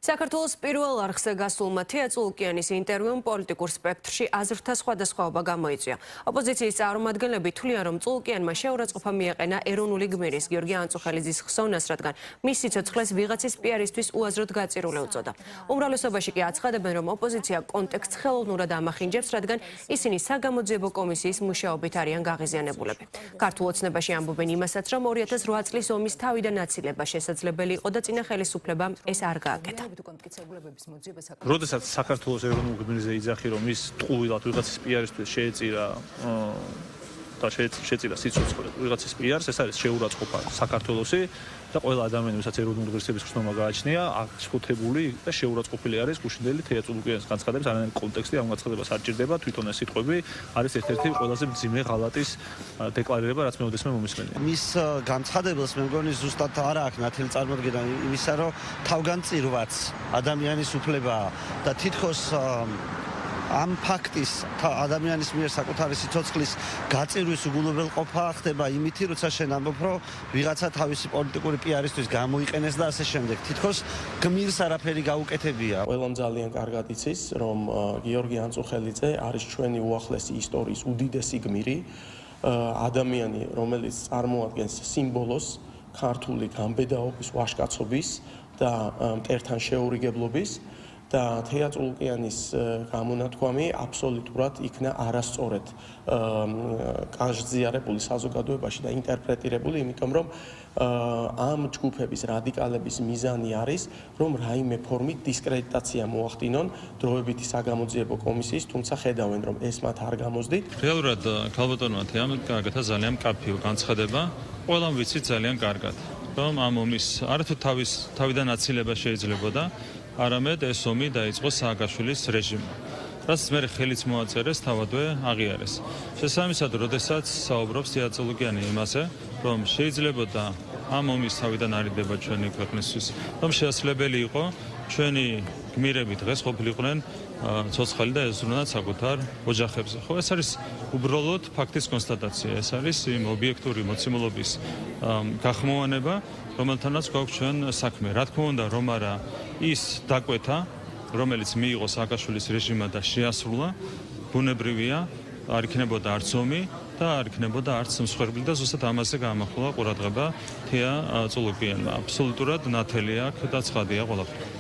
საქართველოს პირველ არხზე გასულმა თეა წულუკიანის ინტერვიუმ პოლიტიკურ სპექტრში აზრთა სხვადასხვაობა გამოიწვია. ოპოზიციის წარმომადგენლები თვლიან, რომ წულუკიანმა შეურაცხყოფა მიაყენა ეროვნული გმირის გიორგი ანწუხელიძის ხსოვნას, რადგან მის სიცოცხლეს ვიღაცის პიარისთვის უაზროდ გაწირული უწოდა. უმრავლესობაში კი აცხადებენ, რომ ოპოზიცია კონტექსტს ხელოვნურად ამახინჯებს, რადგან ისინი საგამოძიებო კომისიის მუშაობით არიან გაღიზიანებულები. ქართულ ოცნებაში ამბობენ იმასაც, რომ 2008 წლის ომის თავიდან აცილება შესაძლებელი იყო და წინა ხელისუფლებამ ეს არ გააკეთა. როდესაც საქართველოს ეროვნულ გმირზე იძახი, რომ ის ტყუილად ვიღაცის პიარისთვის შეეწირა და შეეწირა სიცოცხლე ვიღაცის პიარს, ეს არის შეურაცხყოფა საქართველოსი და ყველა ადამიანი, ვისაც ეროვნული ღირსების ხსოვნება გააჩნია, აღშფოთებული და შეურაცხყოფილი არის გუშინდელი თეა წულუკიანის განცხადების არანაირი კონტექსტი ამ განცხადებას არ ჭირდება, თვითონ ეს სიტყვები არის ერთ-ერთი ყველაზე მძიმე ღალატის დეკლარირება, რაც მე ოდესმე მომისმენია. მის განცხადებელს მე მგონი ზუსტად არ აქვს ნათელი წარმოდგენა იმისა, რომ თავგანწირვაც ადამიანის უფლებაა და თითქოს ამ ფაქტის ადამიანის მიერ საკუთარი სიცოცხლის გაწირვის უგულებელყოფა ხდება იმითი, როცა შენ ამბობ, რომ ვიღაცა თავისი პოლიტიკური პიარისთვის გამოიყენეს და ასე შემდეგ. თითქოს გმირს არაფერი გაუკეთებია. ყველამ ძალიან კარგად იცის, რომ გიორგი ანწუხელიძე არის ჩვენი უახლესი ისტორიის უდიდესი გმირი, ადამიანი, რომელიც წარმოადგენს სიმბოლოს ქართული გამბედაობის, ვაჟკაცობის და მტერთან შეურიგებლობის. და თეა წულუკიანის გამონათქვამი აბსოლუტურად იქნა არასწორად განზიარებული საზოგადოებაში და ინტერპრეტირებული, იმიტომ რომ ამ ჯგუფების რადიკალების მიზანი არის, რომ რაიმე ფორმით დისკრედიტაცია მოახდინონ დროებითი საგამოძიებო კომისიის, თუმცა ხედავენ, რომ ეს მათ არ გამოსდით. რეალურად ქალბატონმა თეამ გააკეთა ძალიან მკაფიო განცხადება, ყველამ ვიცით ძალიან კარგად, რომ ამ ომის არათუ თავიდან აცილება შეიძლებოდა, არამედ ეს ომი დაიწყო სააკაშვილის რეჟიმმა, რაც მერე ხელიც მოაწერეს, თავადვე აღიარეს. შესაბამისად, როდესაც საუბრობს თეა წულუკიანი იმაზე, რომ შეიძლებოდა ამ ომის თავიდან არიდება ჩვენი ქვეყნისთვის, რომ შესაძლებელი იყო ჩვენი გმირები დღეს ყოფილიყვნენ ცოცხალი და ეზრუნათ საკუთარ ოჯახებზე. ხო, ეს არის უბრალოდ ფაქტის კონსტატაცია, ეს არის იმ ობიექტური მოცემულობის გახმოვანება, რომელთანაც გვაქვს ჩვენ საქმე. რა თქმა უნდა, რომ არა ის დაკვეთა, რომელიც მიიღო სააკაშვილის რეჟიმმა და შეასრულა, ბუნებრივია, არ იქნებოდა არც ომი და არ იქნებოდა არც მსხვერპლი და ზუსტად ამაზე გაამახვილა ყურადღება თეა წულუკიანმა. აბსოლუტურად ნათელი აქვს და ცხადია ყველაფერი.